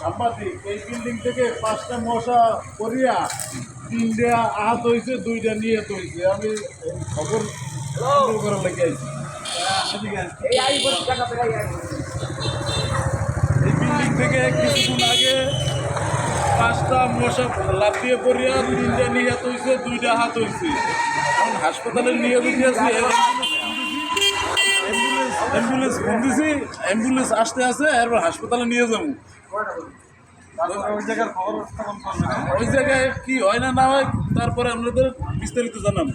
সাংবাদিক এই বিল্ডিং থেকে 5টা মশা করিয়া 3টা আহত হয়েছে, 2টা নিহত হয়েছে। আমি খবর করার লেগে আইছি। এই বিল্ডিং থেকে কিছুক্ষণ আগে 5টা মশা লাফিয়ে পড়িয়া 3টা নিহত হয়েছে, 2টা আহত হয়েছে। এখন হাসপাতালে নিয়ে গিয়েছি, অ্যাম্বুলেন্স ফোন দিছি, অ্যাম্বুলেন্স আসতে আসে এরপর হাসপাতালে নিয়ে যাবো। ওই জায়গায় কি হয় না না হয় তারপরে আপনাদের বিস্তারিত জানাবো।